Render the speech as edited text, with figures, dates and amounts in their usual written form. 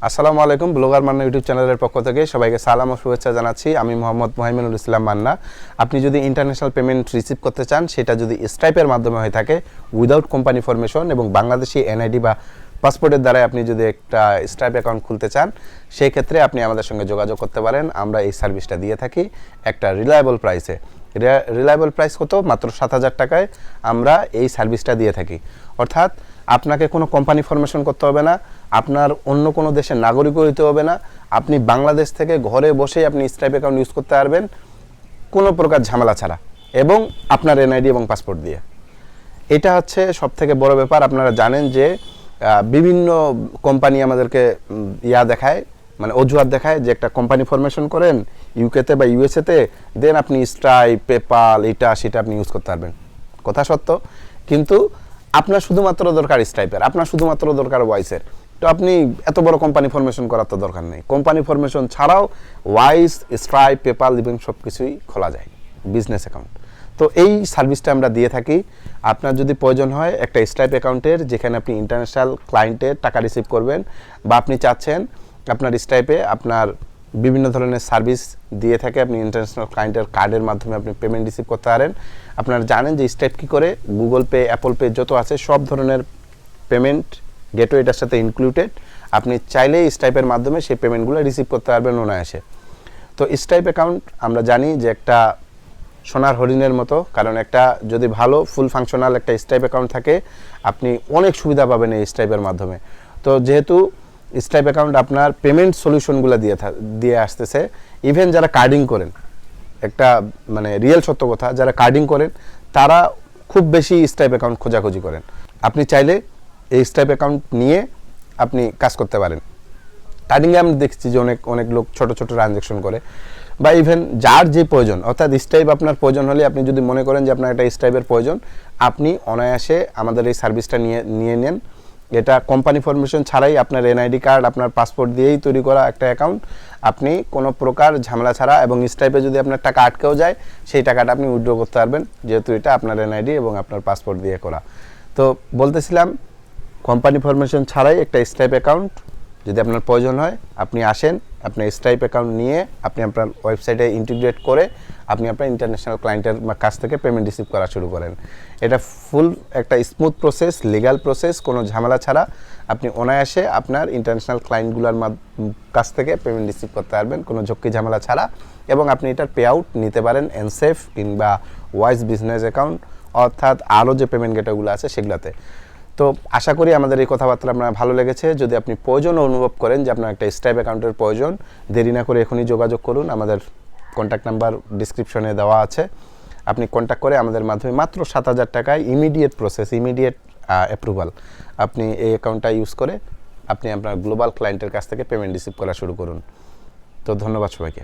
আসসালামু আলাইকুম। Blogger Manna YouTube চ্যানেলের পক্ষ থেকে সবাইকে সালাম ও শুভেচ্ছা জানাচ্ছি। আমি মোহাম্মদ মুহাইমিনুল ইসলাম মান্না। আপনি যদি ইন্টারন্যাশনাল পেমেন্ট রিসিভ করতে চান, সেটা যদি স্ট্রাইপের মাধ্যমে হয়ে থাকে উইদাউট কোম্পানি ফরমেশন এবং বাংলাদেশি এনআইডি বা পাসপোর্টের দ্বারাই আপনি যদি একটা স্ট্রাইপ অ্যাকাউন্ট খুলতে চান, সেই ক্ষেত্রে আপনি আমাদের সঙ্গে যোগাযোগ করতে পারেন। আমরা এই সার্ভিসটা দিয়ে থাকি একটা রিলায়েবল প্রাইসে। রিলায়েবল প্রাইস কত? মাত্র 7,000 টাকায় আমরা এই সার্ভিসটা দিয়ে থাকি। অর্থাৎ আপনাকে কোনো কোম্পানি ফরমেশন করতে হবে না, আপনার অন্য কোনো দেশের নাগরিকও হইতে হবে না। আপনি বাংলাদেশ থেকে ঘরে বসেই আপনি স্ট্রাইপ অ্যাকাউন্ট ইউজ করতে পারবেন কোনো প্রকার ঝামেলা ছাড়া, এবং আপনার এনআইডি এবং পাসপোর্ট দিয়ে। এটা হচ্ছে সবথেকে বড় ব্যাপার। আপনারা জানেন যে বিভিন্ন কোম্পানি আমাদেরকে দেখায়, মানে অজুহাত দেখায় যে একটা কোম্পানি ফরমেশন করেন ইউকেতে বা ইউএসএতে, দেন আপনি স্ট্রাইপ, পেপাল, এটা সেটা আপনি ইউজ করতে পারবেন। কথা সত্য, কিন্তু আপনার শুধুমাত্র দরকার স্ট্রাইপের, আপনার শুধুমাত্র দরকার ওয়াইসের। তো আপনি এত বড় কোম্পানি ফরমেশন করার তো দরকার নেই। কোম্পানি ফরমেশন ছাড়াও ওয়াইস, স্ট্রাইপ, পেপাল এবং সব কিছুই খোলা যায় বিজনেস অ্যাকাউন্ট। তো এই সার্ভিসটা আমরা দিয়ে থাকি। আপনার যদি প্রয়োজন হয় একটা স্ট্রাইপ অ্যাকাউন্টের, যেখানে আপনি ইন্টারন্যাশনাল ক্লায়েন্টের টাকা রিসিভ করবেন, বা আপনি চাচ্ছেন আপনার স্ট্রাইপে আপনার বিভিন্ন ধরনের সার্ভিস দিয়ে থাকে, আপনি ইন্টারন্যাশনাল ক্লায়েন্টের কার্ডের মাধ্যমে আপনি পেমেন্ট রিসিভ করতে পারেন। আপনারা জানেন যে স্ট্রাইপ কী করে, গুগল পে, অ্যাপল পে যত আছে সব ধরনের পেমেন্ট গেটওয়ে এটার সাথে ইনক্লুডেড। আপনি চাইলেই স্ট্রাইপের মাধ্যমে সেই পেমেন্টগুলো রিসিভ করতে পারবেন অনায়াসে। তো স্ট্রাইপ অ্যাকাউন্ট আমরা জানি যে একটা সোনার হরিণের মতো, কারণ একটা যদি ভালো ফুল ফাংশনাল একটা স্ট্রাইপ অ্যাকাউন্ট থাকে, আপনি অনেক সুবিধা পাবেন এই স্ট্রাইপের মাধ্যমে। তো যেহেতু স্ট্রাইপ অ্যাকাউন্ট আপনার পেমেন্ট সলিউশনগুলো দিয়ে আসতেছে, ইভেন যারা কার্ডিং করেন, একটা মানে রিয়েল সত্য কথা, যারা কার্ডিং করেন তারা খুব বেশি স্ট্রাইপ অ্যাকাউন্ট খোঁজাখুঁজি করেন। আপনি চাইলে এই স্ট্রাইপ অ্যাকাউন্ট নিয়ে আপনি কাজ করতে পারেন। কার্ডিংয়ে আমি দেখছি যে অনেক লোক ছোট ছোট ট্রানজ্যাকশন করে, বা ইভেন যার যে প্রয়োজন, অর্থাৎ স্ট্রাইপ আপনার প্রয়োজন হলে, আপনি যদি মনে করেন যে আপনার একটা স্ট্রাইপের প্রয়োজন, আপনি অনায়াসে আমাদের এই সার্ভিসটা নিয়ে নেন। এটা কোম্পানি ফরমেশন ছাড়াই আপনার এনআইডি কার্ড, আপনার পাসপোর্ট দিয়েই তৈরি করা একটা অ্যাকাউন্ট। আপনি কোনো প্রকার ঝামেলা ছাড়া, এবং স্ট্রাইপে যদি আপনার টাকা আটকেও যায়, সেই টাকাটা আপনি উইথড্র করতে পারবেন, যেহেতু এটা আপনার এনআইডি এবং আপনার পাসপোর্ট দিয়ে করা। তো বলতেছিলাম, কোম্পানি ফরমেশন ছাড়াই একটা স্ট্রাইপ অ্যাকাউন্ট যদি আপনার প্রয়োজন হয়, আপনি আসেন, আপনার স্ট্রাইপ অ্যাকাউন্ট নিয়ে আপনি আপনার ওয়েবসাইটে ইন্টিগ্রেট করে আপনি আপনার ইন্টারন্যাশনাল ক্লায়েন্টের কাছ থেকে পেমেন্ট রিসিভ করা শুরু করেন। এটা ফুল একটা স্মুথ প্রসেস, লিগ্যাল প্রসেস, কোনো ঝামেলা ছাড়া আপনি অনায়াসে আপনার ইন্টারন্যাশনাল ক্লায়েন্টগুলোর কাছ থেকে পেমেন্ট রিসিভ করতে পারবেন কোনো ঝক্কি ঝামেলা ছাড়া, এবং আপনি এটার পে আউট নিতে পারেন এনসেফ কিংবা ওয়াইস বিজনেস অ্যাকাউন্ট, অর্থাৎ আরও যে পেমেন্ট গেটওয়েগুলো আছে সেগুলোতে। তো আশা করি আমাদের এই কথাবার্তা আপনার ভালো লেগেছে। যদি আপনি প্রয়োজন অনুভব করেন যে আপনার একটা স্ট্রাইপ অ্যাকাউন্টের প্রয়োজন, দেরি না করে এখনই যোগাযোগ করুন। আমাদের কন্ট্যাক্ট নাম্বার ডিসক্রিপশনে দেওয়া আছে। আপনি কন্ট্যাক্ট করে আমাদের মাধ্যমে মাত্র 7,000 টাকায় ইমিডিয়েট প্রসেস, ইমিডিয়েট অ্যাপ্রুভাল, আপনি এই অ্যাকাউন্টটা ইউজ করে আপনি আপনার গ্লোবাল ক্লায়েন্টের কাছ থেকে পেমেন্ট রিসিভ করা শুরু করুন। তো ধন্যবাদ সবাইকে।